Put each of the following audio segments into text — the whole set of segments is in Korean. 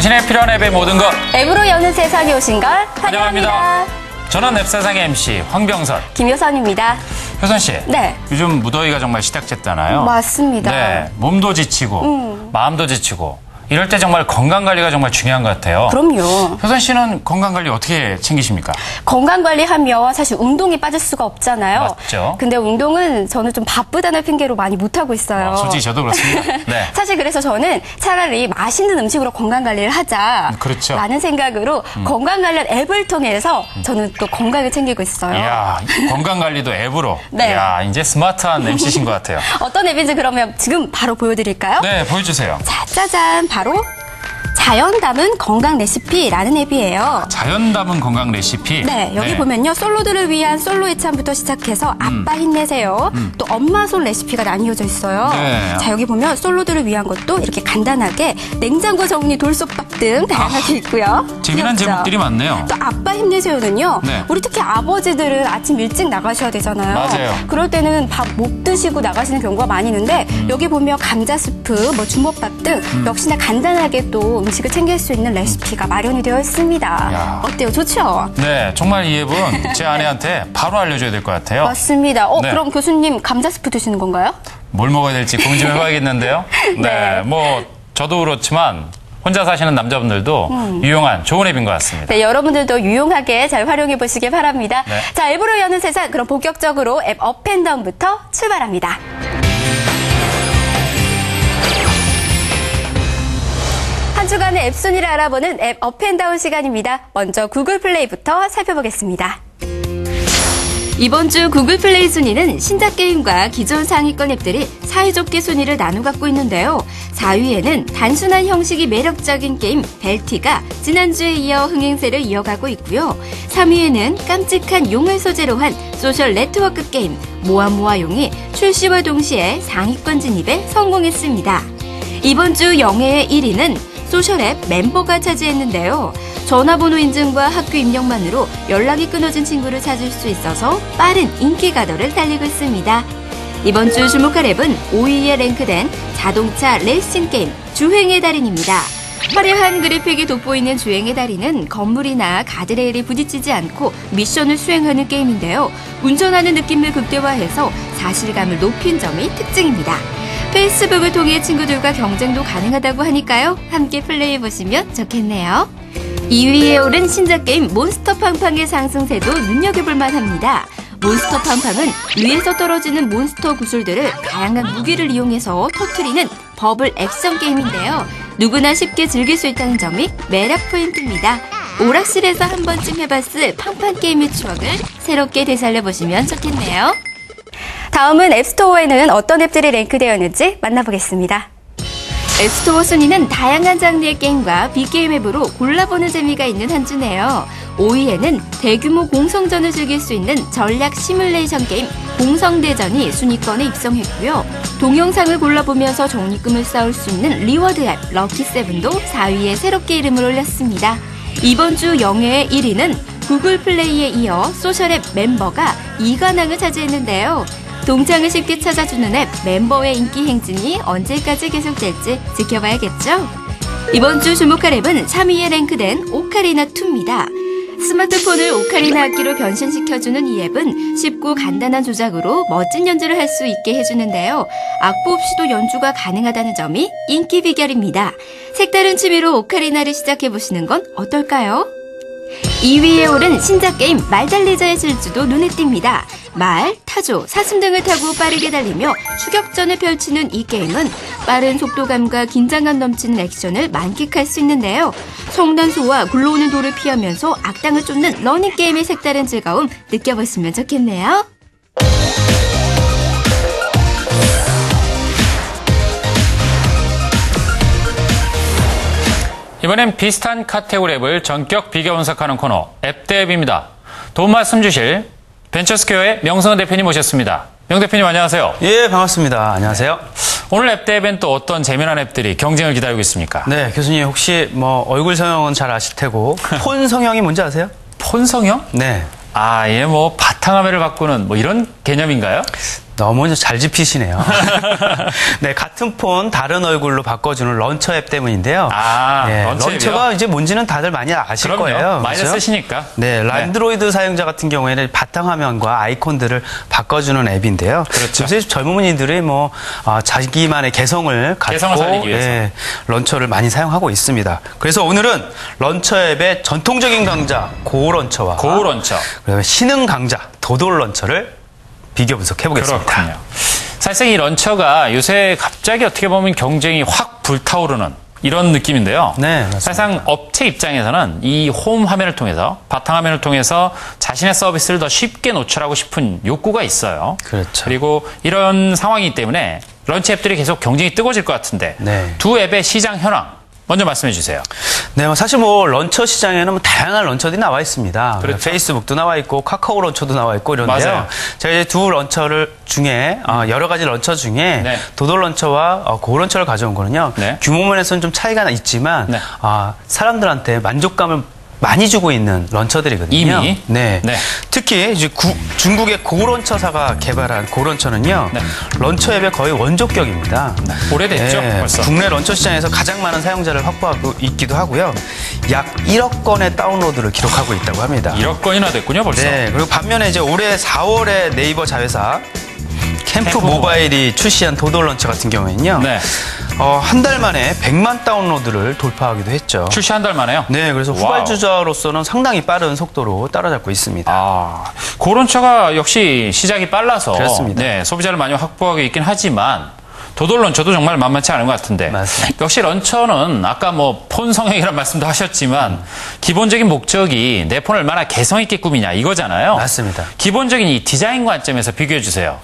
당신의 필요한 앱의 모든 것 앱으로 여는 세상에 오신 걸 환영합니다. 저는 앱세상의 MC 황병선, 김효선입니다. 효선 씨, 네. 요즘 무더위가 정말 시작됐잖아요. 맞습니다. 네, 몸도 지치고 마음도 지치고 이럴 때 정말 건강관리가 정말 중요한 것 같아요. 그럼요. 효선 씨는 건강관리 어떻게 챙기십니까? 건강관리하면 사실 운동이 빠질 수가 없잖아요. 맞죠. 근데 운동은 저는 좀 바쁘다는 핑계로 많이 못하고 있어요. 솔직히 저도 그렇습니다. 네. 사실 그래서 저는 차라리 맛있는 음식으로 건강관리를 하자. 그렇죠. 라는 생각으로 건강 관련 앱을 통해서 저는 또 건강을 챙기고 있어요. 이야, 건강관리도 앱으로. 네. 이야, 이제 스마트한 MC신 것 같아요. 어떤 앱인지 그러면 지금 바로 보여드릴까요? 네, 보여주세요. 자, 짜잔. 바로 자연 담은 건강 레시피라는 앱이에요. 자연 담은 건강 레시피. 네, 여기 보면요. 솔로들을 위한 솔로 애찬부터 시작해서 아빠 힘내세요. 또 엄마 손 레시피가 나뉘어져 있어요. 네. 자, 여기 보면 솔로들을 위한 것도 이렇게 간단하게 냉장고 정리 돌솥밥 등 다양하게 있고요. 재미난 귀엽죠? 제목들이 많네요. 또 아빠 힘내세요는요. 네. 우리 특히 아버지들은 아침 일찍 나가셔야 되잖아요. 맞아요. 그럴 때는 밥 못 드시고 나가시는 경우가 많이 있는데 여기 보면 감자 스프, 뭐 주먹밥 등 역시나 간단하게 또 음식을 챙길 수 있는 레시피가 마련이 되어 있습니다. 야. 어때요? 좋죠? 네, 정말 이 앱은 제 아내한테 바로 알려줘야 될 것 같아요. 맞습니다. 네. 그럼 교수님 감자 스프 드시는 건가요? 뭘 먹어야 될지 고민 좀 해봐야겠는데요. 네, 네. 뭐 저도 그렇지만 혼자 사시는 남자분들도 유용한 좋은 앱인 것 같습니다. 네, 여러분들도 유용하게 잘 활용해 보시길 바랍니다. 네. 자, 앱으로 여는 세상, 그럼 본격적으로 앱 업앤다운부터 출발합니다. 한 주간의 앱 순위를 알아보는 앱 업앤다운 시간입니다. 먼저 구글 플레이부터 살펴보겠습니다. 이번 주 구글 플레이 순위는 신작 게임과 기존 상위권 앱들이 사이좋게 순위를 나눠 갖고 있는데요. 4위에는 단순한 형식이 매력적인 게임 벨티가 지난주에 이어 흥행세를 이어가고 있고요. 3위에는 깜찍한 용을 소재로 한 소셜 네트워크 게임 모아모아용이 출시와 동시에 상위권 진입에 성공했습니다. 이번 주 영예의 1위는 소셜앱 멤버가 차지했는데요. 전화번호 인증과 학교 입력만으로 연락이 끊어진 친구를 찾을 수 있어서 빠른 인기 가도를 달리고 있습니다. 이번 주 주목할 앱은 5위에 랭크된 자동차 레이싱 게임 주행의 달인입니다. 화려한 그래픽이 돋보이는 주행의 달인은 건물이나 가드레일에 부딪히지 않고 미션을 수행하는 게임인데요. 운전하는 느낌을 극대화해서 사실감을 높인 점이 특징입니다. 페이스북을 통해 친구들과 경쟁도 가능하다고 하니까요. 함께 플레이해보시면 좋겠네요. 2위에 오른 신작 게임 몬스터 팡팡의 상승세도 눈여겨볼만 합니다. 몬스터 팡팡은 위에서 떨어지는 몬스터 구슬들을 다양한 무기를 이용해서 터뜨리는 버블 액션 게임인데요. 누구나 쉽게 즐길 수 있다는 점이 매력 포인트입니다. 오락실에서 한 번쯤 해봤을 팡팡 게임의 추억을 새롭게 되살려보시면 좋겠네요. 다음은 앱스토어에는 어떤 앱들이 랭크되었는지 만나보겠습니다. 앱스토어 순위는 다양한 장르의 게임과 빅게임 앱으로 골라보는 재미가 있는 한 주네요. 5위에는 대규모 공성전을 즐길 수 있는 전략 시뮬레이션 게임 공성대전이 순위권에 입성했고요. 동영상을 골라보면서 적립금을 쌓을 수 있는 리워드 앱 럭키세븐도 4위에 새롭게 이름을 올렸습니다. 이번 주 영예의 1위는 구글 플레이에 이어 소셜앱 멤버가 2관왕을 차지했는데요. 동창을 쉽게 찾아주는 앱 멤버의 인기 행진이 언제까지 계속될지 지켜봐야겠죠? 이번 주 주목할 앱은 3위에 랭크된 오카리나2입니다. 스마트폰을 오카리나 악기로 변신시켜주는 이 앱은 쉽고 간단한 조작으로 멋진 연주를 할 수 있게 해주는데요. 악보 없이도 연주가 가능하다는 점이 인기 비결입니다. 색다른 취미로 오카리나를 시작해보시는 건 어떨까요? 2위에 오른 신작 게임 말달리자의 질주도 눈에 띕니다. 말, 타조, 사슴 등을 타고 빠르게 달리며 추격전을 펼치는 이 게임은 빠른 속도감과 긴장감 넘치는 액션을 만끽할 수 있는데요. 성단소와 굴러오는 돌을 피하면서 악당을 쫓는 러닝게임의 색다른 즐거움 느껴보시면 좋겠네요. 이번엔 비슷한 카테고리 앱을 전격 비교 분석하는 코너 앱 대 앱입니다. 도움 말씀 주실 벤처스퀘어의 명성은 대표님 모셨습니다. 명 대표님 안녕하세요. 예, 반갑습니다. 안녕하세요. 오늘 앱 대 앱엔 또 어떤 재미난 앱들이 경쟁을 기다리고 있습니까? 네, 교수님 혹시 얼굴 성형은 잘 아실 테고 폰 성형이 뭔지 아세요? 폰 성형? 네. 아, 예, 바탕화면을 바꾸는 이런 개념인가요? 너무 잘 짚히시네요. 네, 같은 폰 다른 얼굴로 바꿔주는 런처 앱 때문인데요. 아, 네, 런처 런처가 이제 뭔지는 다들 많이 아실 그럼요. 거예요. 많이 그렇죠? 쓰시니까. 네, 안드로이드 사용자 같은 경우에는 바탕화면과 아이콘들을 바꿔주는 앱인데요. 그렇죠. 요새 젊은이들이 뭐 자기만의 개성을 개성을 갖고 살리기 위해서. 예, 런처를 많이 사용하고 있습니다. 그래서 오늘은 런처 앱의 전통적인 강자 고런처와 고런처. 그다음에 신흥 강자 도돌 런처를 비교 분석해 보겠습니다. 그렇군요. 사실상 이 런처가 요새 갑자기 어떻게 보면 경쟁이 확 불타오르는 이런 느낌인데요. 네, 맞습니다. 사실상 업체 입장에서는 이 홈 화면을 통해서, 바탕화면을 통해서 자신의 서비스를 더 쉽게 노출하고 싶은 욕구가 있어요. 그렇죠. 그리고 이런 상황이기 때문에 런처 앱들이 계속 경쟁이 뜨거워질 것 같은데 네. 두 앱의 시장 현황 먼저 말씀해 주세요. 네, 사실 뭐 런처 시장에는 뭐 다양한 런처들이 나와 있습니다. 그렇죠. 페이스북도 나와 있고 카카오 런처도 나와 있고 이런데요. 맞아요. 제가 이제 두 런처를 중에 여러 가지 런처 중에 네. 도돌 런처와 고 런처를 가져온 거는요. 네. 규모면에서는 좀 차이가 있지만 네. 사람들한테 만족감을 많이 주고 있는 런처들이거든요. 이미? 네. 네. 특히 이제 중국의 고런처사가 개발한 고런처는요. 네. 런처 앱의 거의 원조격입니다. 오래됐죠, 네, 벌써. 국내 런처 시장에서 가장 많은 사용자를 확보하고 있기도 하고요. 약 1억 건의 다운로드를 기록하고 있다고 합니다. 1억 건이나 됐군요, 벌써. 네, 그리고 반면에 이제 올해 4월에 네이버 자회사 캠프 모바일이 출시한 도돌 런처 같은 경우에는요. 네. 한 달 만에 100만 다운로드를 돌파하기도 했죠. 출시 한 달 만에요? 네, 그래서 와우. 후발주자로서는 상당히 빠른 속도로 따라잡고 있습니다. 아, 고런처가 역시 시작이 빨라서 그렇습니다. 네, 소비자를 많이 확보하고 있긴 하지만 도돌 런처도 정말 만만치 않은 것 같은데 맞습니다. 역시 런처는 아까 뭐 폰 성형이라는 말씀도 하셨지만 기본적인 목적이 내 폰을 얼마나 개성 있게 꾸미냐 이거잖아요. 맞습니다. 기본적인 이 디자인 관점에서 비교해 주세요.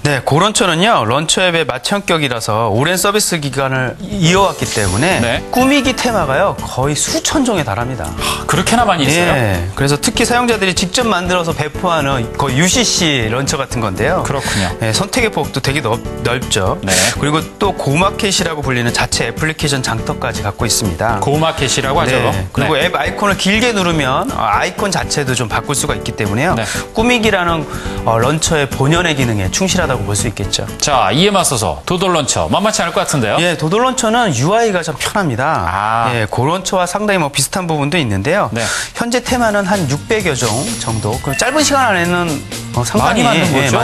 네, 고런처는요, 런처 앱의 맏형격이라서 오랜 서비스 기간을 이어왔기 때문에 네. 꾸미기 테마가요, 거의 수천 종에 달합니다. 그렇게나 많이 있어요? 예, 그래서 특히 사용자들이 직접 만들어서 배포하는 거의 UCC 런처 같은 건데요. 그렇군요. 예, 선택의 폭도 되게 넓죠. 네. 그리고 또 고마켓이라고 불리는 자체 애플리케이션 장터까지 갖고 있습니다. 고마켓이라고 하죠. 네. 그리고 네. 앱 아이콘을 길게 누르면 아이콘 자체도 좀 바꿀 수가 있기 때문에요. 네. 꾸미기라는 런처의 본연의 기능에 충실하다고 볼 수 있겠죠. 자, 이에 맞서서 도돌 런처 만만치 않을 것 같은데요? 예, 도돌 런처는 UI가 좀 편합니다. 아. 예, 고런처와 상당히 뭐 비슷한 부분도 있는데요. 네. 현재 테마는 한 600여 종 정도. 그 짧은 시간 안에는 상당히 많이 만든 거죠?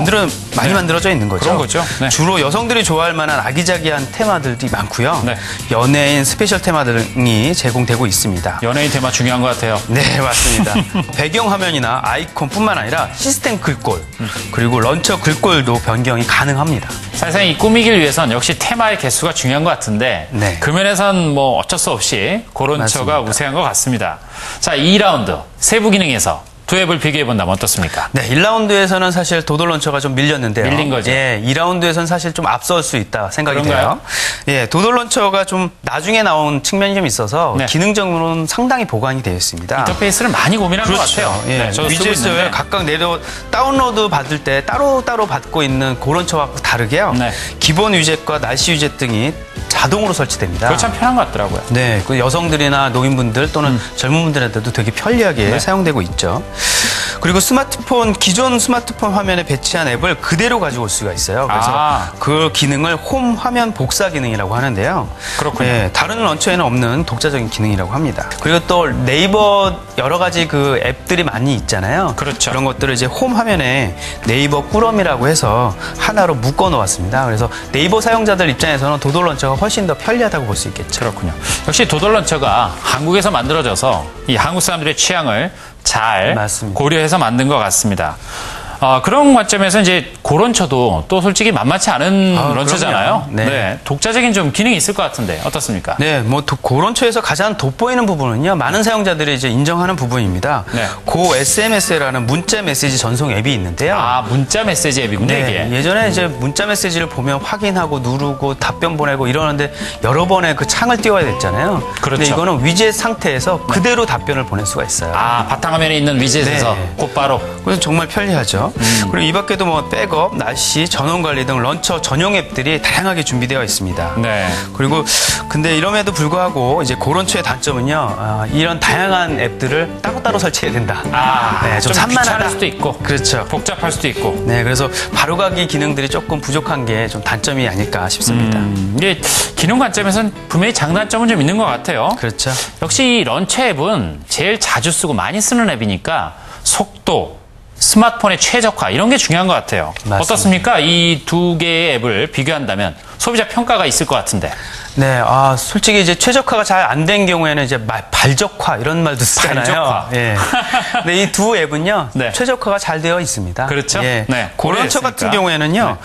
많이 네. 만들어져 있는 거죠. 그런 거죠. 네. 주로 여성들이 좋아할 만한 아기자기한 테마들이 많고요. 네. 연예인 스페셜 테마 등이 제공되고 있습니다. 연예인 테마 중요한 것 같아요. 네, 맞습니다. 배경 화면이나 아이콘뿐만 아니라 시스템 글꼴, 그리고 런처 글꼴도 변경이 가능합니다. 사실상 이 꾸미기를 위해선 역시 테마의 개수가 중요한 것 같은데 네. 그 면에선 뭐 어쩔 수 없이 고런처가 맞습니다. 우세한 것 같습니다. 자, 2라운드 세부 기능에서 두 앱을 비교해본다면 어떻습니까? 네, 1라운드에서는 사실 도돌 런처가 좀 밀렸는데요. 밀린 거죠. 예, 2라운드에서는 사실 좀 앞설 수 있다 생각이 그런가요? 돼요. 예, 도돌 런처가 좀 나중에 나온 측면이 좀 있어서 네. 기능적으로는 상당히 보강이 되어 있습니다. 인터페이스를 많이 고민한 것 같아요. 예, 네, 저도 쓰고 위젯을 있는데. 각각 다운로드 받을 때 따로 받고 있는 고런처와 다르게요. 네. 기본 위젯과 날씨 위젯 등이 자동으로 설치됩니다. 그거 참 편한 것 같더라고요. 네, 그 여성들이나 노인분들 또는 젊은 분들한테도 되게 편리하게 네. 사용되고 있죠. 그리고 기존 스마트폰 화면에 배치한 앱을 그대로 가지고 올 수가 있어요. 그래서 그 기능을 홈 화면 복사 기능이라고 하는데요. 그렇군요. 네, 다른 런처에는 없는 독자적인 기능이라고 합니다. 그리고 또 네이버 여러 가지 그 앱들이 많이 있잖아요. 그렇죠. 그런 것들을 이제 홈 화면에 네이버 꾸러미라고 해서 하나로 묶어 놓았습니다. 그래서 네이버 사용자들 입장에서는 도돌 런처가 훨씬 더 편리하다고 볼 수 있겠죠. 그렇군요. 역시 도돌 런처가 한국에서 만들어져서 이 한국 사람들의 취향을 잘 맞습니다. 고려해서 만든 것 같습니다. 그런 관점에서 이제 고런처도 또 솔직히 만만치 않은 런처잖아요. 그럼요. 네. 독자적인 좀 기능이 있을 것 같은데 어떻습니까? 네, 뭐 고런처에서 가장 돋보이는 부분은요. 많은 사용자들이 이제 인정하는 부분입니다. 네. 고 SMS라는 문자 메시지 전송 앱이 있는데요. 문자 메시지 앱이군요, 네, 이게. 예전에 이제 문자 메시지를 보면 확인하고 누르고 답변 보내고 이러는데 여러 번의 그 창을 띄워야 됐잖아요. 그렇죠. 근데 이거는 위젯 상태에서 그대로 답변을 보낼 수가 있어요. 바탕화면에 있는 위젯에서 네. 곧바로. 그래서 정말 편리하죠. 있고요. 그리고 이 밖에도 뭐 백업, 날씨, 전원 관리 등 런처 전용 앱들이 다양하게 준비되어 있습니다. 네. 그리고 근데 이럼에도 불구하고 이제 고런처의 단점은요. 이런 다양한 앱들을 따로따로 설치해야 된다. 네, 좀 산만하다. 귀찮을 수도 있고. 그렇죠. 복잡할 수도 있고. 네, 그래서 바로가기 기능들이 조금 부족한 게 좀 단점이 아닐까 싶습니다. 이게 기능 관점에서는 분명히 장단점은 좀 있는 것 같아요. 그렇죠. 역시 이 런처 앱은 제일 자주 쓰고 많이 쓰는 앱이니까 속도, 스마트폰의 최적화 이런 게 중요한 것 같아요. 맞습니다. 어떻습니까? 이 두 개의 앱을 비교한다면 소비자 평가가 있을 것 같은데. 네, 솔직히 이제 최적화가 잘 안 된 경우에는 이제 발적화 이런 말도 쓰잖아요. 발적화. 예. 근데 이 두 앱은요, 네. 최적화가 잘 되어 있습니다. 그렇죠. 예. 네. 고런처 같은 오래됐으니까. 경우에는요,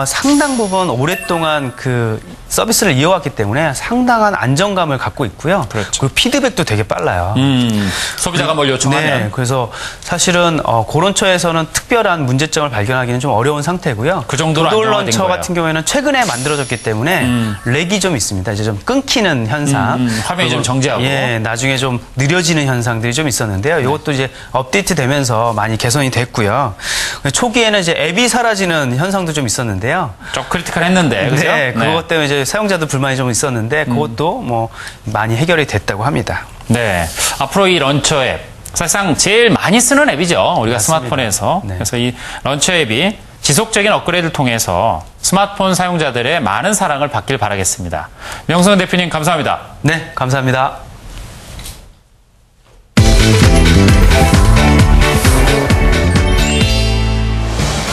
상당 부분 오랫동안 그 서비스를 이어왔기 때문에 상당한 안정감을 갖고 있고요. 그렇죠. 그리고 피드백도 되게 빨라요. 소비자가 뭘 요청하면. 네, 그래서 사실은 고런처에서는 특별한 문제점을 발견하기는 좀 어려운 상태고요. 그 정도로 구글 안정화된 런처 거예요. 같은 경우에는 최근에 만들어졌기 때문에 렉이 좀 있습니다. 이제 좀 끊기는 현상, 화면이 좀 정지하고. 예, 나중에 좀 느려지는 현상들이 좀 있었는데요. 이것도 이제 업데이트되면서 많이 개선이 됐고요. 초기에는 이제 앱이 사라지는 현상도 좀 있었는데요. 좀 크리티컬했는데, 그죠? 네, 그것 때문에 이제 사용자들 불만이 좀 있었는데 그것도 뭐 많이 해결이 됐다고 합니다. 네. 앞으로 이 런처 앱, 사실상 제일 많이 쓰는 앱이죠. 우리가 맞습니다. 스마트폰에서. 네. 그래서 이 런처 앱이 지속적인 업그레이드를 통해서 스마트폰 사용자들의 많은 사랑을 받길 바라겠습니다. 명성 대표님 감사합니다. 네, 감사합니다.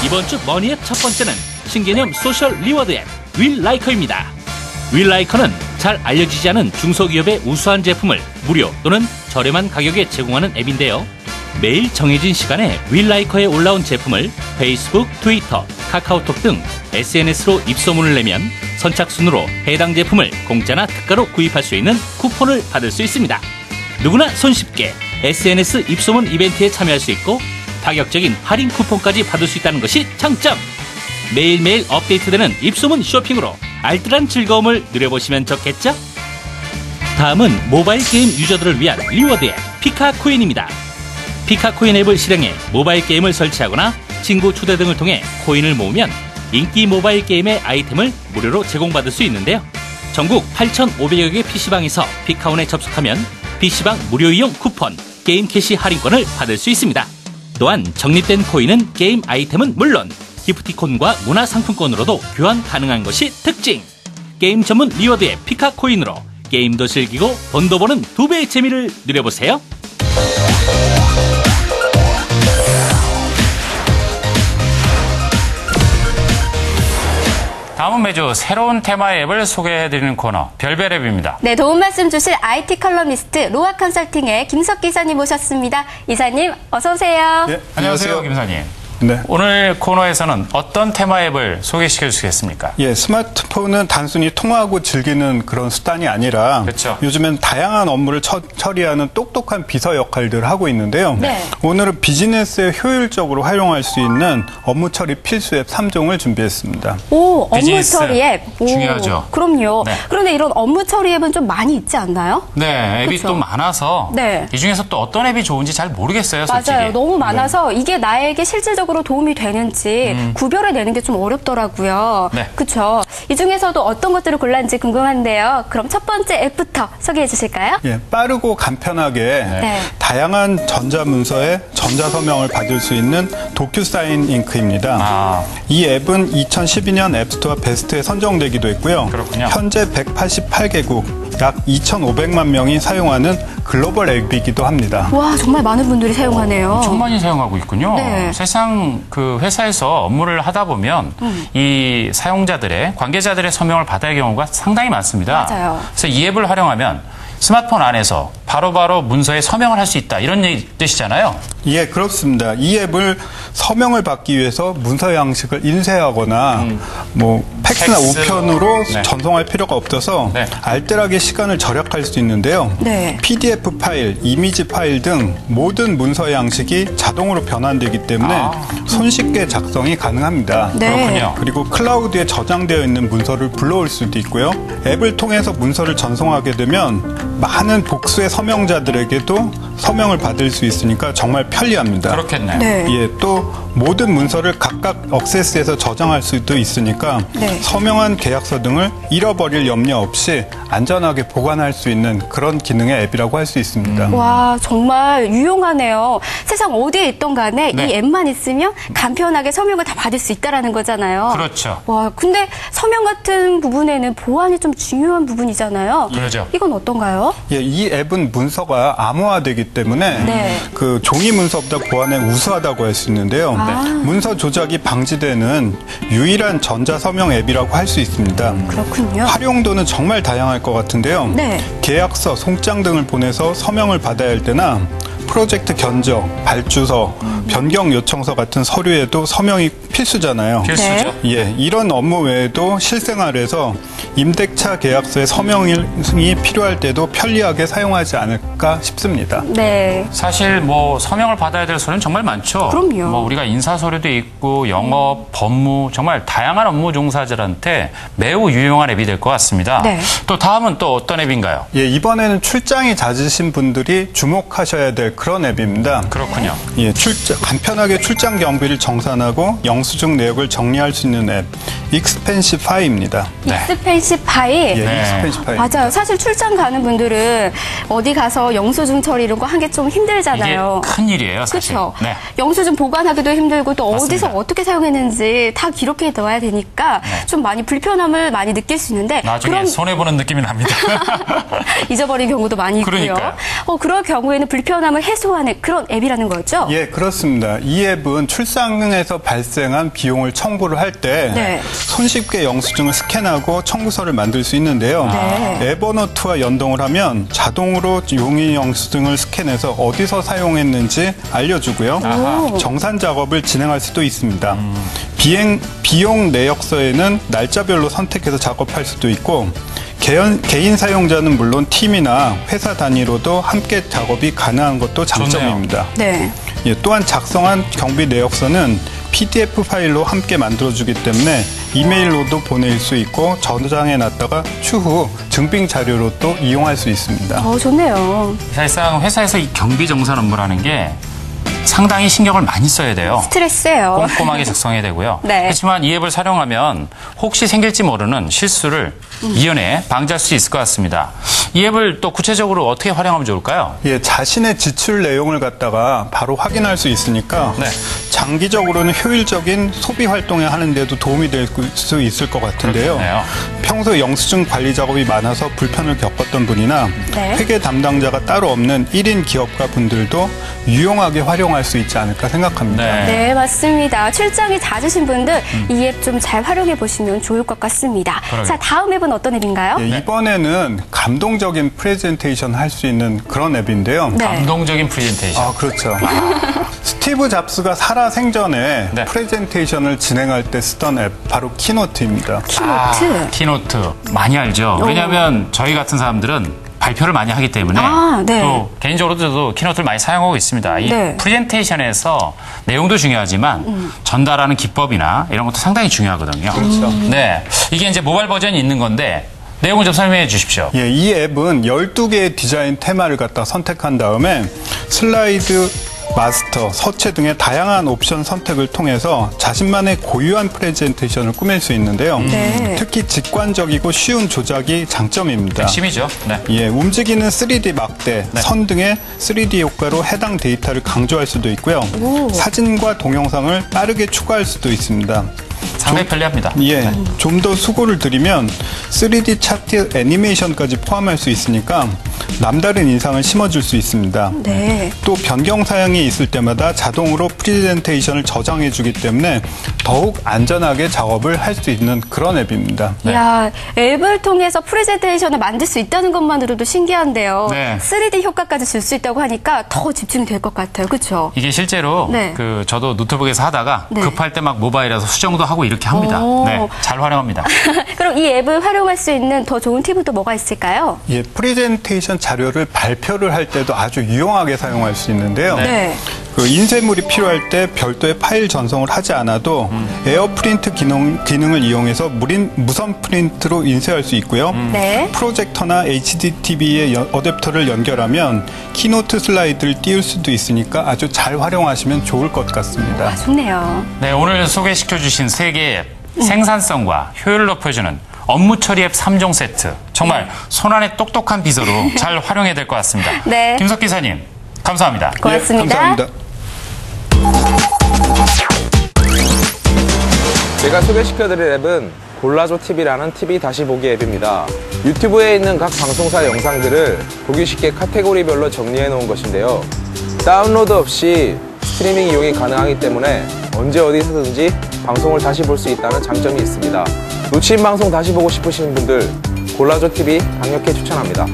이번 주 머니앱 첫 번째는 신개념 소셜 리워드 앱 윌라이커입니다. 윌라이커는 잘 알려지지 않은 중소기업의 우수한 제품을 무료 또는 저렴한 가격에 제공하는 앱인데요. 매일 정해진 시간에 윌라이커에 올라온 제품을 페이스북, 트위터, 카카오톡 등 SNS로 입소문을 내면 선착순으로 해당 제품을 공짜나 특가로 구입할 수 있는 쿠폰을 받을 수 있습니다. 누구나 손쉽게 SNS 입소문 이벤트에 참여할 수 있고 파격적인 할인 쿠폰까지 받을 수 있다는 것이 장점! 매일매일 업데이트되는 입소문 쇼핑으로 알뜰한 즐거움을 누려보시면 좋겠죠? 다음은 모바일 게임 유저들을 위한 리워드 앱 피카코인입니다. 피카코인 앱을 실행해 모바일 게임을 설치하거나 친구 초대 등을 통해 코인을 모으면 인기 모바일 게임의 아이템을 무료로 제공받을 수 있는데요. 전국 8,500여 개 PC방에서 피카온에 접속하면 PC방 무료 이용 쿠폰, 게임 캐시 할인권을 받을 수 있습니다. 또한 적립된 코인은 게임 아이템은 물론 기프티콘과 문화상품권으로도 교환 가능한 것이 특징! 게임 전문 리워드 앱 피카코인으로 게임도 즐기고 돈도 버는 2배의 재미를 누려보세요. 다음은 매주 새로운 테마의 앱을 소개해드리는 코너 별별앱입니다. 네, 도움 말씀 주실 IT 컬럼니스트 로아 컨설팅의 김석 기사님 모셨습니다. 이사님, 어서 오세요. 네, 안녕하세요, 김사님. 네. 오늘 코너에서는 어떤 테마 앱을 소개시켜 주시겠습니까? 예, 스마트폰은 단순히 통화하고 즐기는 그런 수단이 아니라 그렇죠. 요즘엔 다양한 업무를 처리하는 똑똑한 비서 역할들을 하고 있는데요. 네. 오늘은 비즈니스에 효율적으로 활용할 수 있는 업무 처리 필수 앱 3종을 준비했습니다. 오, 업무 비즈니스 처리 앱. 오, 중요하죠. 그럼요. 네. 그런데 이런 업무 처리 앱은 좀 많이 있지 않나요? 네, 앱이 그쵸. 또 많아서 네. 이 중에서 또 어떤 앱이 좋은지 잘 모르겠어요, 솔직히. 맞아요. 너무 많아서 이게 나에게 실질적으로 도움이 되는지 구별해내는 게 좀 어렵더라고요. 네. 그렇죠. 이 중에서도 어떤 것들을 골랐는지 궁금한데요. 그럼 첫 번째 앱부터 소개해 주실까요? 예, 빠르고 간편하게 네. 다양한 전자문서에 전자서명을 받을 수 있는 도큐사인 잉크입니다. 아. 이 앱은 2012년 앱스토어 베스트에 선정되기도 했고요. 그렇군요. 현재 188개국, 약 2,500만 명이 사용하는 글로벌 앱이기도 합니다. 와, 정말 많은 분들이 사용하네요. 엄청 많이 사용하고 있군요. 네. 사실상 그 회사에서 업무를 하다 보면 이 사용자들의 관계자들의 서명을 받아야 할 경우가 상당히 많습니다. 맞아요. 그래서 이 앱을 활용하면 스마트폰 안에서 바로바로 문서에 서명을 할 수 있다 이런 뜻이잖아요. 예, 그렇습니다. 이 앱을 서명을 받기 위해서 문서 양식을 인쇄하거나 뭐 팩스나 팩스. 우편으로 네. 전송할 필요가 없어서 네. 알뜰하게 시간을 절약할 수 있는데요. 네. PDF 파일, 이미지 파일 등 모든 문서 양식이 자동으로 변환되기 때문에 손쉽게 작성이 가능합니다. 네. 그렇군요. 그리고 클라우드에 저장되어 있는 문서를 불러올 수도 있고요. 앱을 통해서 문서를 전송하게 되면 많은 복수의 서명자들에게도 서명을 받을 수 있으니까 정말 편리합니다. 그렇겠네요. 네. 예, 또 모든 문서를 각각 액세스해서 저장할 수도 있으니까 네. 서명한 계약서 등을 잃어버릴 염려 없이 안전하게 보관할 수 있는 그런 기능의 앱이라고 할 수 있습니다. 와, 정말 유용하네요. 세상 어디에 있던 간에 네. 이 앱만 있으면 간편하게 서명을 다 받을 수 있다라는 거잖아요. 그렇죠. 와, 근데 서명 같은 부분에는 보안이 좀 중요한 부분이잖아요. 그러죠. 이건 어떤가요? 예, 이 앱은 문서가 암호화되기 때문에 네. 그 종이 문서보다 보안에 우수하다고 할 수 있는데요. 문서 조작이 방지되는 유일한 전자서명 앱이라고 할 수 있습니다. 그렇군요. 활용도는 정말 다양할 것 같은데요. 네. 계약서, 송장 등을 보내서 서명을 받아야 할 때나 프로젝트 견적, 발주서, 변경 요청서 같은 서류에도 서명이 필수잖아요. 필수죠. 예, 이런 업무 외에도 실생활에서 임대차 계약서에 서명이 필요할 때도 편리하게 사용하지 않을까 싶습니다. 네. 사실 뭐 서명을 받아야 될 서류는 정말 많죠. 그럼요. 뭐 우리가 인사 서류도 있고 영업, 법무 정말 다양한 업무 종사자들한테 매우 유용한 앱이 될 것 같습니다. 네. 또 다음은 또 어떤 앱인가요? 예, 이번에는 출장이 잦으신 분들이 주목하셔야 될 그런 앱입니다. 그렇군요. 예, 간편하게 출장 경비를 정산하고 영수증 내역을 정리할 수 있는 앱, 익스펜시파이입니다. 네. 익스펜시파이. 예, 네. 익스펜시파이. 맞아요. 사실 출장 가는 분들은 어디 가서 영수증 처리 이런 거 한 게 좀 이게 힘들잖아요. 큰일이에요, 사실. 그렇죠. 네. 영수증 보관하기도 힘들고 또 맞습니다. 어디서 어떻게 사용했는지 다 기록해 둬야 되니까 좀 많이 불편함을 많이 느낄 수 있는데 나중에 손해보는 느낌이 납니다. 잊어버린 경우도 많이 있고요. 그러니까요. 그럴 경우에는 불편함을 해소하는 그런 앱이라는 거죠? 예, 그렇습니다. 이 앱은 출장에서 발생한 비용을 청구를 할 때 네. 손쉽게 영수증을 스캔하고 청구서를 만들 수 있는데요. 네. 에버노트와 연동을 하면 자동으로 용의 영수증을 스캔해서 어디서 사용했는지 알려주고요. 아하. 정산 작업을 진행할 수도 있습니다. 비용 내역서에는 날짜별로 선택해서 작업할 수도 있고 개인 사용자는 물론 팀이나 회사 단위로도 함께 작업이 가능한 것도 장점입니다. 네. 예, 또한 작성한 경비 내역서는 PDF 파일로 함께 만들어주기 때문에 이메일로도 보낼 수 있고 저장해 놨다가 추후 증빙 자료로 또 이용할 수 있습니다. 좋네요. 사실상 회사에서 이 경비 정산 업무라는 게 상당히 신경을 많이 써야 돼요. 스트레스예요. 꼼꼼하게 작성해야 되고요. 네. 그렇지만 이 앱을 사용하면 혹시 생길지 모르는 실수를 이연에 방지할 수 있을 것 같습니다. 이 앱을 또 구체적으로 어떻게 활용하면 좋을까요? 예, 자신의 지출 내용을 갖다가 바로 확인할 수 있으니까 네. 장기적으로는 효율적인 소비 활동에 하는데도 도움이 될 수 있을 것 같은데요. 그렇겠네요. 평소 영수증 관리 작업이 많아서 불편을 겪었던 분이나 네. 회계 담당자가 따로 없는 1인 기업가 분들도 유용하게 활용할 수 있지 않을까 생각합니다. 네. 네, 맞습니다. 출장이 잦으신 분들 이 앱 좀 잘 활용해 보시면 좋을 것 같습니다. 그러게요. 자, 다음 앱은 어떤 앱인가요? 예, 이번에는 감동적인 프레젠테이션 할 수 있는 그런 앱인데요. 네. 감동적인 프레젠테이션. 아, 그렇죠. 스티브 잡스가 살아 생전에 네. 프레젠테이션을 진행할 때 쓰던 앱, 바로 키노트입니다. 키노트. 키노트 많이 알죠. 왜냐하면 저희 같은 사람들은 발표를 많이 하기 때문에 네. 또 개인적으로도 저도 키노트를 많이 사용하고 있습니다. 이 네. 프레젠테이션에서 내용도 중요하지만 전달하는 기법이나 이런 것도 상당히 중요하거든요. 그렇죠. 네, 이게 이제 모바일 버전이 있는 건데 내용을 좀 설명해 주십시오. 예, 이 앱은 12개의 디자인 테마를 갖다 선택한 다음에 슬라이드, 마스터, 서체 등의 다양한 옵션 선택을 통해서 자신만의 고유한 프레젠테이션을 꾸밀 수 있는데요. 네. 특히 직관적이고 쉬운 조작이 장점입니다. 핵심이죠. 네. 예, 움직이는 3D 막대, 네. 선 등의 3D 효과로 해당 데이터를 강조할 수도 있고요. 사진과 동영상을 빠르게 추가할 수도 있습니다. 상당히 편리합니다. 예, 좀 더 수고를 드리면 3D 차트 애니메이션까지 포함할 수 있으니까 남다른 인상을 심어줄 수 있습니다. 네. 또 변경 사항이 있을 때마다 자동으로 프레젠테이션을 저장해주기 때문에 더욱 안전하게 작업을 할 수 있는 그런 앱입니다. 네. 야, 앱을 통해서 프레젠테이션을 만들 수 있다는 것만으로도 신기한데요. 네. 3D 효과까지 줄 수 있다고 하니까 더 집중이 될 것 같아요. 그렇죠? 이게 실제로 네. 저도 노트북에서 하다가 네. 급할 때 막 모바일에서 수정도 하고 이렇게 합니다. 오. 네, 잘 활용합니다. 그럼 이 앱을 활용할 수 있는 더 좋은 팁은 또 뭐가 있을까요? 예, 프레젠테이션 자료를 발표를 할 때도 아주 유용하게 사용할 수 있는데요. 네. 그 인쇄물이 필요할 때 별도의 파일 전송을 하지 않아도 에어프린트 기능을 이용해서 무선 프린트로 인쇄할 수 있고요. 네. 프로젝터나 HD TV에 어댑터를 연결하면 키노트 슬라이드를 띄울 수도 있으니까 아주 잘 활용하시면 좋을 것 같습니다. 아, 좋네요. 네, 오늘 소개시켜주신 세 개의 앱, 생산성과 효율을 높여주는 업무 처리 앱 3종 세트. 정말 손안에 똑똑한 비서로 잘 활용해야 될 것 같습니다. 네. 김석 기사님, 감사합니다. 고맙습니다. 감사합니다. 제가 소개시켜드릴 앱은 골라줘 TV라는 TV 다시 보기 앱입니다. 유튜브에 있는 각 방송사 영상들을 보기 쉽게 카테고리별로 정리해 놓은 것인데요. 다운로드 없이 스트리밍 이용이 가능하기 때문에 언제 어디서든지 방송을 다시 볼 수 있다는 장점이 있습니다. 놓친 방송 다시 보고 싶으신 분들 골라줘 TV 강력히 추천합니다.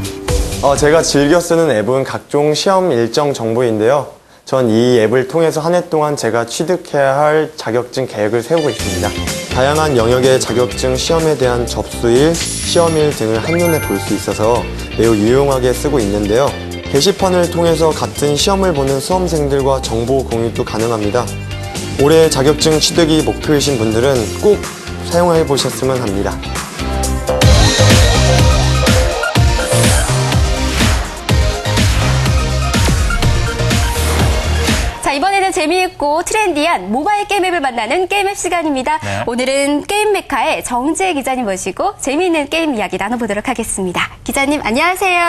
제가 즐겨 쓰는 앱은 각종 시험 일정 정보인데요. 전 이 앱을 통해서 한 해 동안 제가 취득해야 할 자격증 계획을 세우고 있습니다. 다양한 영역의 자격증 시험에 대한 접수일, 시험일 등을 한눈에 볼 수 있어서 매우 유용하게 쓰고 있는데요. 게시판을 통해서 같은 시험을 보는 수험생들과 정보 공유도 가능합니다. 올해 자격증 취득이 목표이신 분들은 꼭 사용해 보셨으면 합니다. 자, 이번에는 재미있고 트렌디한 모바일 게임 앱을 만나는 게임 앱 시간입니다. 네. 오늘은 게임 메카의 정지혜 기자님 모시고 재미있는 게임 이야기 나눠보도록 하겠습니다. 기자님, 안녕하세요.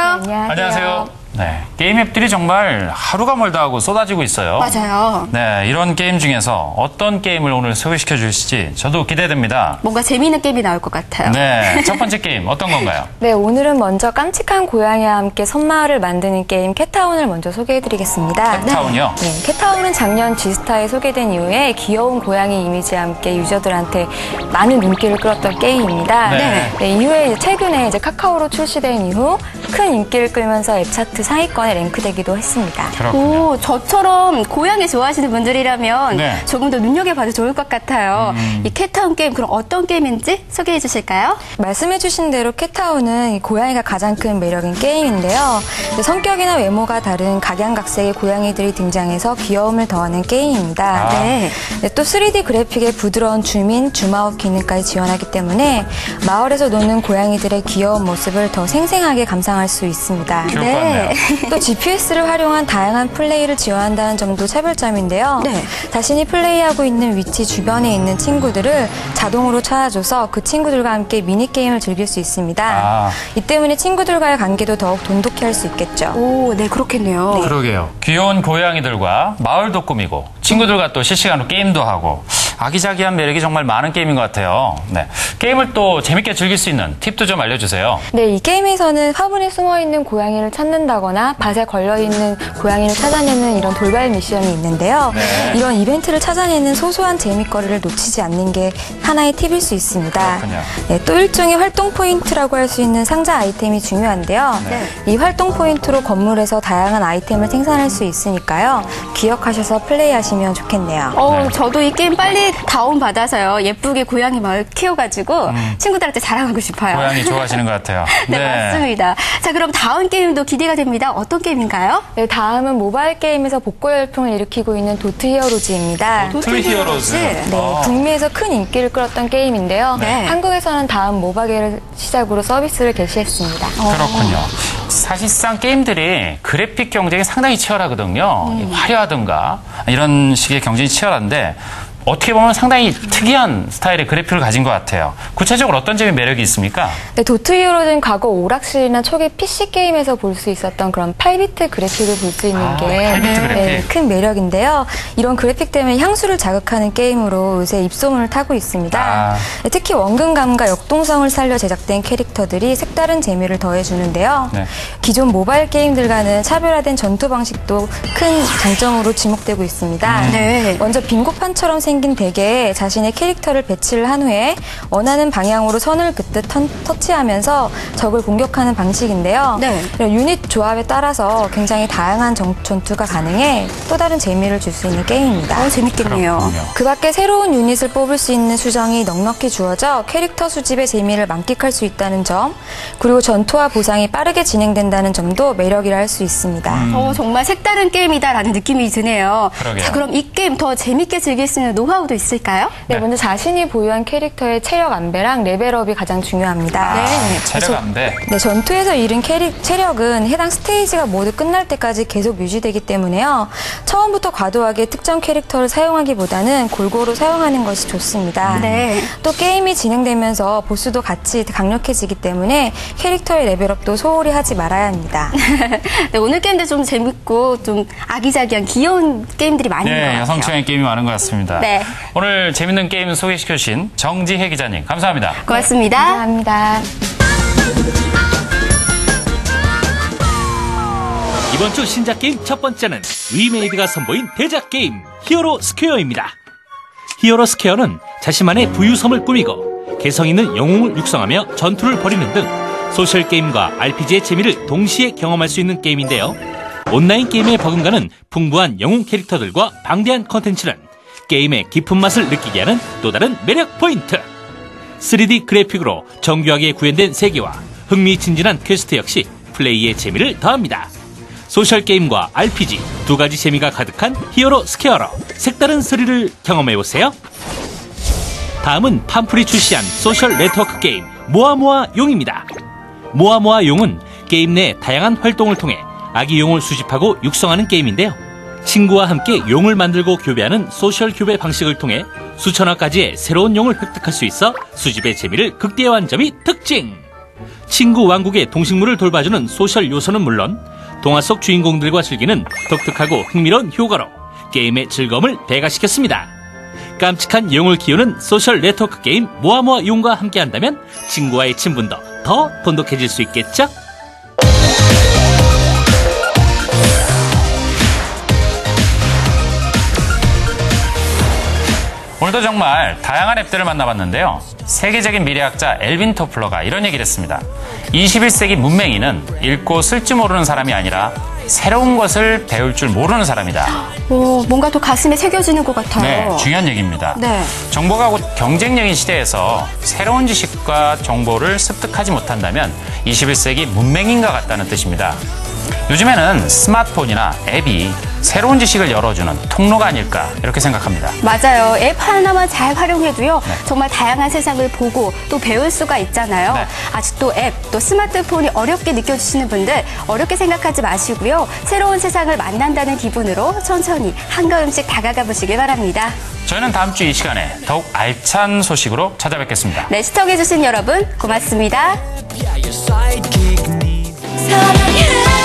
안녕하세요. 네, 게임 앱들이 정말 하루가 멀다 하고 쏟아지고 있어요. 맞아요. 네, 이런 게임 중에서 어떤 게임을 오늘 소개시켜 주실지 저도 기대됩니다. 뭔가 재미있는 게임이 나올 것 같아요. 네, 첫 번째 게임 어떤 건가요? 네, 오늘은 먼저 깜찍한 고양이와 함께 섬마을을 만드는 게임 캣타운을 먼저 소개해드리겠습니다. 캣타운이요? 네, 캣타운은 작년 G스타에 소개된 이후에 귀여운 고양이 이미지와 함께 유저들한테 많은 인기를 끌었던 게임입니다. 네. 네, 이후에 최근에 카카오로 출시된 이후 큰 인기를 끌면서 앱 차트 상위권에 랭크되기도 했습니다. 그렇군요. 오, 저처럼 고양이 좋아하시는 분들이라면 네. 조금 더 눈여겨봐도 좋을 것 같아요. 이 캣타운 게임 그럼 어떤 게임인지 소개해 주실까요? 말씀해주신 대로 캣타운은 이 고양이가 가장 큰 매력인 게임인데요. 성격이나 외모가 다른 각양각색의 고양이들이 등장해서 귀여움을 더하는 게임입니다. 네. 네, 또 3D 그래픽의 부드러운 줌아웃 기능까지 지원하기 때문에 마을에서 노는 고양이들의 귀여운 모습을 더 생생하게 감상할 수 있습니다. 귀여울 것 같네요. 또 GPS를 활용한 다양한 플레이를 지원한다는 점도 차별점인데요. 네. 자신이 플레이하고 있는 위치 주변에 있는 친구들을 자동으로 찾아줘서 그 친구들과 함께 미니게임을 즐길 수 있습니다. 아. 이 때문에 친구들과의 관계도 더욱 돈독히 할 수 있겠죠. 오, 네, 그렇겠네요. 그러게요. 귀여운 고양이들과 마을도 꾸미고 친구들과 또 실시간으로 게임도 하고 아기자기한 매력이 정말 많은 게임인 것 같아요. 네, 게임을 또 재밌게 즐길 수 있는 팁도 좀 알려주세요. 네, 이 게임에서는 화분에 숨어있는 고양이를 찾는다거나 밭에 걸려있는 고양이를 찾아내는 이런 돌발 미션이 있는데요. 네. 이런 이벤트를 찾아내는 소소한 재미거리를 놓치지 않는 게 하나의 팁일 수 있습니다. 그렇군요. 네, 또 일종의 활동 포인트라고 할 수 있는 상자 아이템이 중요한데요. 네. 이 활동 포인트로 건물에서 다양한 아이템을 생산할 수 있으니까요. 기억하셔서 플레이하시면 좋겠네요. 저도 이 게임 빨리 다운받아서요. 예쁘게 고양이 마을 키워가지고 친구들한테 자랑하고 싶어요. 고양이 좋아하시는 것 같아요. 네, 맞습니다. 자, 그럼 다음 게임도 기대가 됩니다. 어떤 게임인가요? 네, 다음은 모바일 게임에서 복고 열풍을 일으키고 있는 도트 히어로즈입니다. 도트 히어로즈. 네, 아. 북미에서 큰 인기를 끌었던 게임인데요. 네. 한국에서는 다음 모바게를 시작으로 서비스를 개시했습니다. 그렇군요. 사실상 게임들이 그래픽 경쟁이 상당히 치열하거든요. 화려하든가 이런 식의 경쟁이 치열한데 어떻게 보면 상당히 특이한 스타일의 그래픽을 가진 것 같아요. 구체적으로 어떤 점이 매력이 있습니까? 네, 도트 히어로즈는 과거 오락실이나 초기 PC 게임에서 볼 수 있었던 그런 8비트 그래픽을 볼 수 있는 아, 게 8비트 그래픽. 큰 매력인데요. 이런 그래픽 때문에 향수를 자극하는 게임으로 요새 입소문을 타고 있습니다. 아. 네, 특히 원근감과 역동성을 살려 제작된 캐릭터들이 색다른 재미를 더해주는데요. 네. 기존 모바일 게임들과는 차별화된 전투 방식도 큰 장점으로 지목되고 있습니다. 네. 먼저 빙고판처럼 생긴 생긴 덱에 자신의 캐릭터를 배치를 한 후에 원하는 방향으로 선을 긋듯 터치하면서 적을 공격하는 방식인데요. 네. 유닛 조합에 따라서 굉장히 다양한 전투가 가능해 또 다른 재미를 줄 수 있는 게임입니다. 재밌겠네요. 그 밖에 새로운 유닛을 뽑을 수 있는 수정이 넉넉히 주어져 캐릭터 수집의 재미를 만끽할 수 있다는 점, 그리고 전투와 보상이 빠르게 진행된다는 점도 매력이라 할 수 있습니다. 정말 색다른 게임이다라는 느낌이 드네요. 그러게요. 자, 그럼 이 게임 더 재밌게 즐길 수 있는 노하우도 있을까요? 네, 먼저 자신이 보유한 캐릭터의 체력 안배랑 레벨업이 가장 중요합니다. 체력 안배. 네, 전투에서 잃은 체력은 해당 스테이지가 모두 끝날 때까지 계속 유지되기 때문에요. 처음부터 과도하게 특정 캐릭터를 사용하기보다는 골고루 사용하는 것이 좋습니다. 네. 또 게임이 진행되면서 보스도 같이 강력해지기 때문에 캐릭터의 레벨업도 소홀히 하지 말아야 합니다. 네, 오늘 게임도 좀 재밌고 좀 아기자기한 귀여운 게임들이 많은 것 같아요. 여성층의 게임이 많은 것 같습니다. 네. 오늘 재밌는 게임 소개시켜주신 정지혜 기자님 감사합니다. 고맙습니다. 감사합니다. 이번 주 신작 게임 첫 번째는 위메이드가 선보인 대작 게임 히어로 스퀘어입니다. 히어로 스퀘어는 자신만의 부유섬을 꾸미고 개성 있는 영웅을 육성하며 전투를 벌이는 등 소셜 게임과 RPG의 재미를 동시에 경험할 수 있는 게임인데요. 온라인 게임에 버금가는 풍부한 영웅 캐릭터들과 방대한 컨텐츠는 게임의 깊은 맛을 느끼게 하는 또 다른 매력 포인트. 3D 그래픽으로 정교하게 구현된 세계와 흥미진진한 퀘스트 역시 플레이의 재미를 더합니다. 소셜 게임과 RPG 두 가지 재미가 가득한 히어로 스퀘어로 색다른 스릴을 경험해보세요. 다음은 팜플이 출시한 소셜 네트워크 게임 모아모아 용입니다. 모아모아 용은 게임 내 다양한 활동을 통해 아기 용을 수집하고 육성하는 게임인데요. 친구와 함께 용을 만들고 교배하는 소셜 교배 방식을 통해 수천화 가지의 새로운 용을 획득할 수 있어 수집의 재미를 극대화한 점이 특징! 친구 왕국의 동식물을 돌봐주는 소셜 요소는 물론 동화 속 주인공들과 즐기는 독특하고 흥미로운 효과로 게임의 즐거움을 배가시켰습니다. 깜찍한 용을 키우는 소셜 네트워크 게임 모아모아 용과 함께한다면 친구와의 친분도 더 돈독해질 수 있겠죠? 오늘도 정말 다양한 앱들을 만나봤는데요. 세계적인 미래학자 엘빈 토플러가 이런 얘기를 했습니다. 21세기 문맹인은 읽고 쓸 줄 모르는 사람이 아니라 새로운 것을 배울 줄 모르는 사람이다. 뭔가 더 가슴에 새겨지는 것 같아요. 네, 중요한 얘기입니다. 네. 정보가 곧 경쟁력인 시대에서 새로운 지식과 정보를 습득하지 못한다면 21세기 문맹인과 같다는 뜻입니다. 요즘에는 스마트폰이나 앱이 새로운 지식을 열어주는 통로가 아닐까 이렇게 생각합니다. 맞아요. 앱 하나만 잘 활용해도요. 정말 다양한 세상을 보고 또 배울 수가 있잖아요. 네. 아직도 앱, 또 스마트폰이 어렵게 느껴지시는 분들 어렵게 생각하지 마시고요. 새로운 세상을 만난다는 기분으로 천천히 한가음씩 다가가 보시길 바랍니다. 저희는 다음 주 이 시간에 더욱 알찬 소식으로 찾아뵙겠습니다. 네, 시청해주신 여러분 고맙습니다. 사랑해